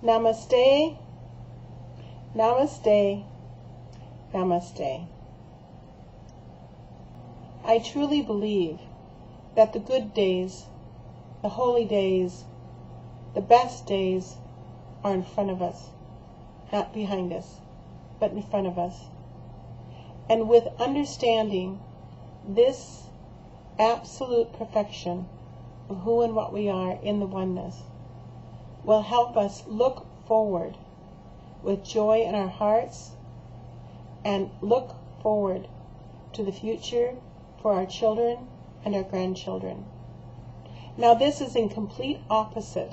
Namaste, namaste, namaste. I truly believe that the good days, the holy days, the best days are in front of us, not behind us, but in front of us. And with understanding this absolute perfection of who and what we are in the oneness will help us look forward with joy in our hearts and look forward to the future for our children and our grandchildren. Now, this is in complete opposite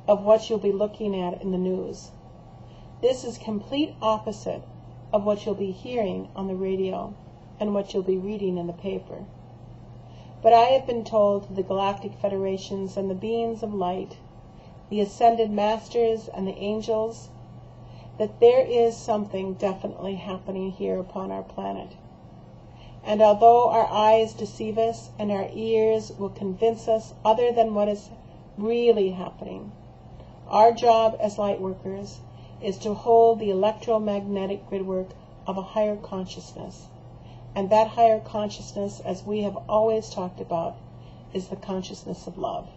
of what you'll be looking at in the news. This is complete opposite of what you'll be hearing on the radio and what you'll be reading in the paper. But I have been told the Galactic Federations and the beings of light, the ascended masters and the angels, that there is something definitely happening here upon our planet. And although our eyes deceive us and our ears will convince us other than what is really happening, our job as light workers is to hold the electromagnetic gridwork of a higher consciousness. And that higher consciousness, as we have always talked about, is the consciousness of love.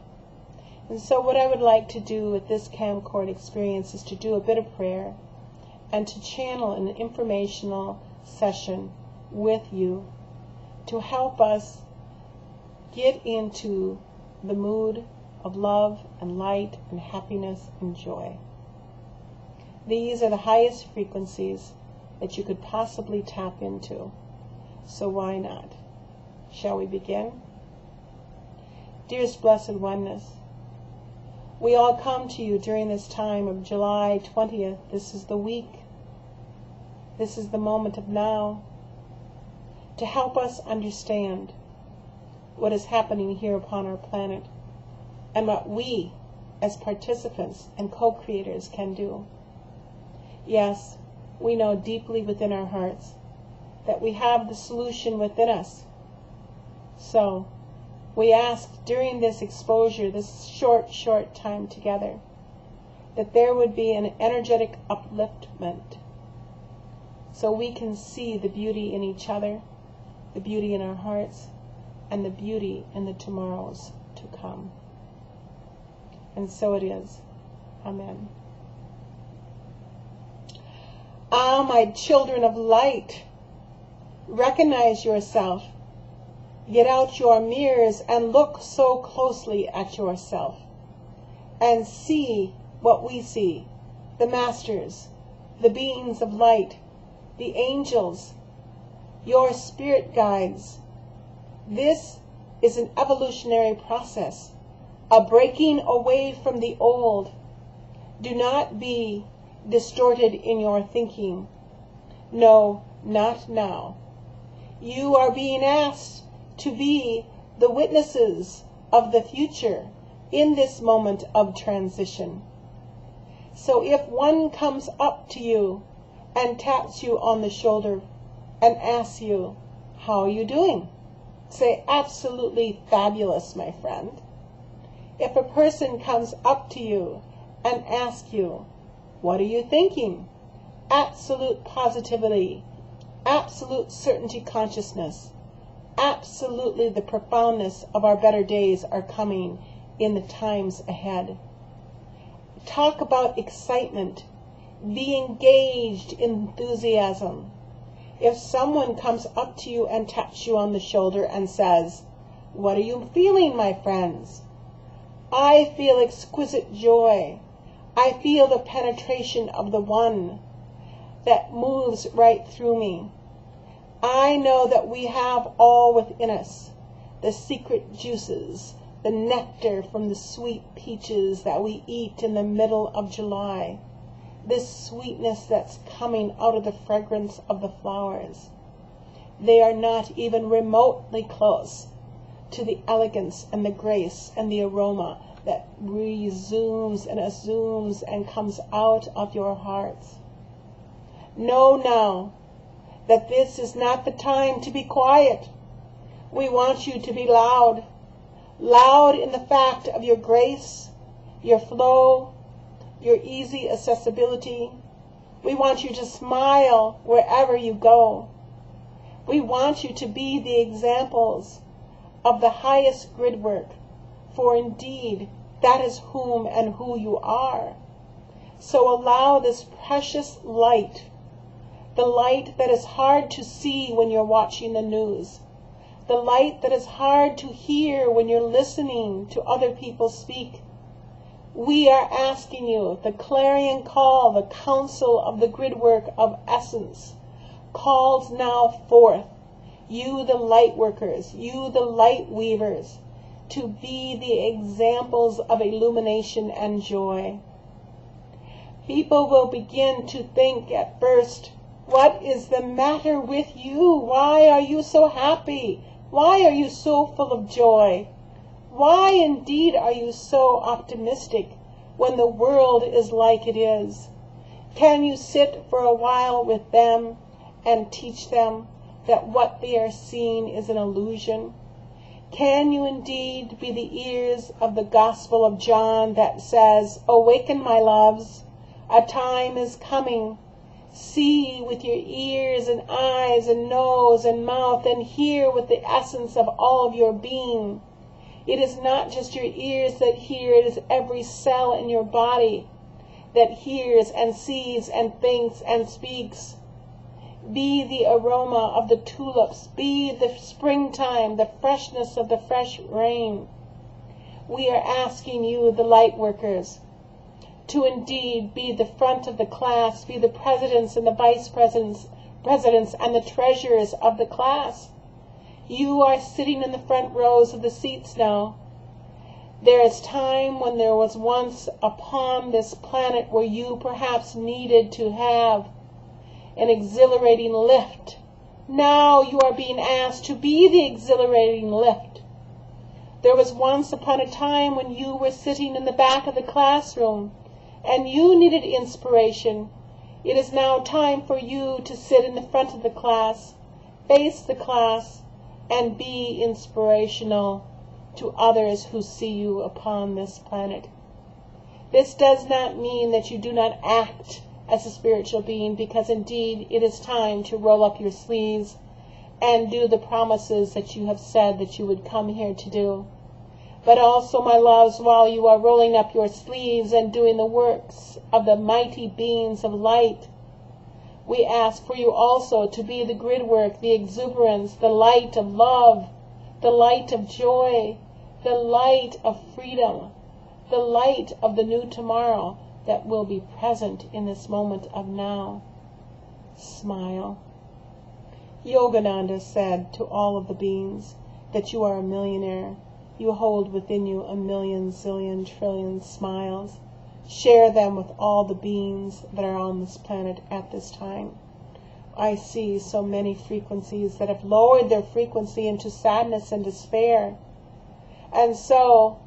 And so what I would like to do with this camcord experience is to do a bit of prayer and to channel an informational session with you to help us get into the mood of love and light and happiness and joy. These are the highest frequencies that you could possibly tap into. So why not? Shall we begin? Dearest Blessed Oneness, we all come to you during this time of July 20th. This is the week. This is the moment of now, to help us understand what is happening here upon our planet and what we, as participants and co-creators, can do. Yes, we know deeply within our hearts that we have the solution within us. So, we ask during this exposure, this short time together, that there would be an energetic upliftment so we can see the beauty in each other, the beauty in our hearts, and the beauty in the tomorrows to come. And so it is. Amen. Ah, my children of light, recognize yourself. Get out your mirrors and look so closely at yourself and see what we see, the masters, the beings of light, the angels, your spirit guides. This is an evolutionary process, a breaking away from the old. Do not be distorted in your thinking. No, not now. You are being asked to be the witnesses of the future in this moment of transition. So if one comes up to you and taps you on the shoulder and asks you, how are you doing? Say, absolutely fabulous, my friend. If a person comes up to you and asks you, what are you thinking? Absolute positivity, absolute certainty consciousness, absolutely the profoundness of our better days are coming in the times ahead. Talk about excitement, be engaged in enthusiasm. If someone comes up to you and taps you on the shoulder and says, what are you feeling, my friends? I feel exquisite joy. I feel the penetration of the one that moves right through me. I know that we have all within us the secret juices, the nectar from the sweet peaches that we eat in the middle of July, this sweetness that's coming out of the fragrance of the flowers. They are not even remotely close to the elegance and the grace and the aroma that resumes and assumes and comes out of your hearts. Know now that this is not the time to be quiet. We want you to be loud. Loud in the fact of your grace, your flow, your easy accessibility. We want you to smile wherever you go. We want you to be the examples of the highest grid work, for indeed that is whom and who you are. So allow this precious light, the light that is hard to see when you're watching the news, the light that is hard to hear when you're listening to other people speak. We are asking you, the clarion call, the council of the grid work of essence, calls now forth, you the light workers, you the light weavers, to be the examples of illumination and joy. People will begin to think at first, what is the matter with you? Why are you so happy? Why are you so full of joy? Why indeed are you so optimistic when the world is like it is? Can you sit for a while with them and teach them that what they are seeing is an illusion? Can you indeed be the ears of the Gospel of John that says, awaken, my loves, a time is coming. See with your ears and eyes and nose and mouth, and hear with the essence of all of your being. It is not just your ears that hear, it is every cell in your body that hears and sees and thinks and speaks. Be the aroma of the tulips. Be the springtime, the freshness of the fresh rain. We are asking you, the light workers, to indeed be the front of the class, be the presidents and the vice presidents and the treasurers of the class. You are sitting in the front rows of the seats now. There is time when there was once upon this planet where you perhaps needed to have an exhilarating lift. Now you are being asked to be the exhilarating lift. There was once upon a time when you were sitting in the back of the classroom and you needed inspiration. It is now time for you to sit in the front of the class, face the class, and be inspirational to others who see you upon this planet. This does not mean that you do not act as a spiritual being, because indeed it is time to roll up your sleeves and do the promises that you have said that you would come here to do. But also, my loves, while you are rolling up your sleeves and doing the works of the mighty beings of light, we ask for you also to be the grid work, the exuberance, the light of love, the light of joy, the light of freedom, the light of the new tomorrow that will be present in this moment of now. Smile. Yogananda said to all of the beings that you are a millionaire. You hold within you a million, zillion, trillion smiles. Share them with all the beings that are on this planet at this time. I see so many frequencies that have lowered their frequency into sadness and despair. And so,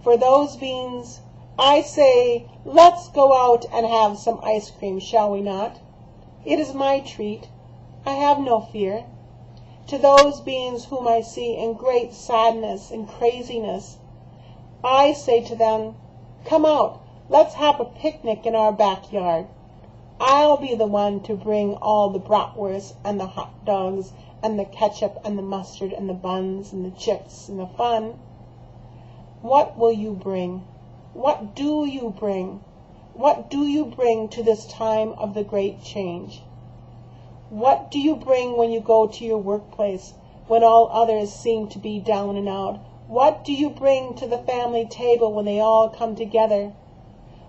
for those beings, I say, let's go out and have some ice cream, shall we not? It is my treat. I have no fear. To those beings whom I see in great sadness and craziness, I say to them, come out, let's have a picnic in our backyard. I'll be the one to bring all the bratwurst and the hot dogs and the ketchup and the mustard and the buns and the chips and the fun. What will you bring? What do you bring? What do you bring to this time of the great change? What do you bring when you go to your workplace, when all others seem to be down and out? What do you bring to the family table when they all come together?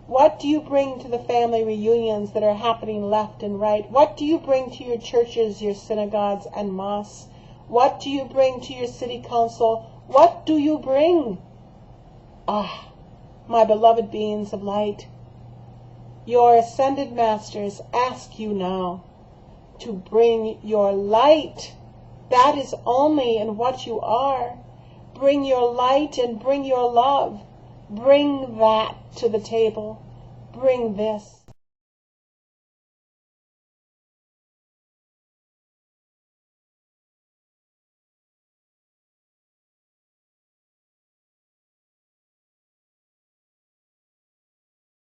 What do you bring to the family reunions that are happening left and right? What do you bring to your churches, your synagogues and mosques? What do you bring to your city council? What do you bring? Ah, my beloved beings of light, your ascended masters ask you now to bring your light. That is only in what you are. Bring your light and bring your love. Bring that to the table. Bring this.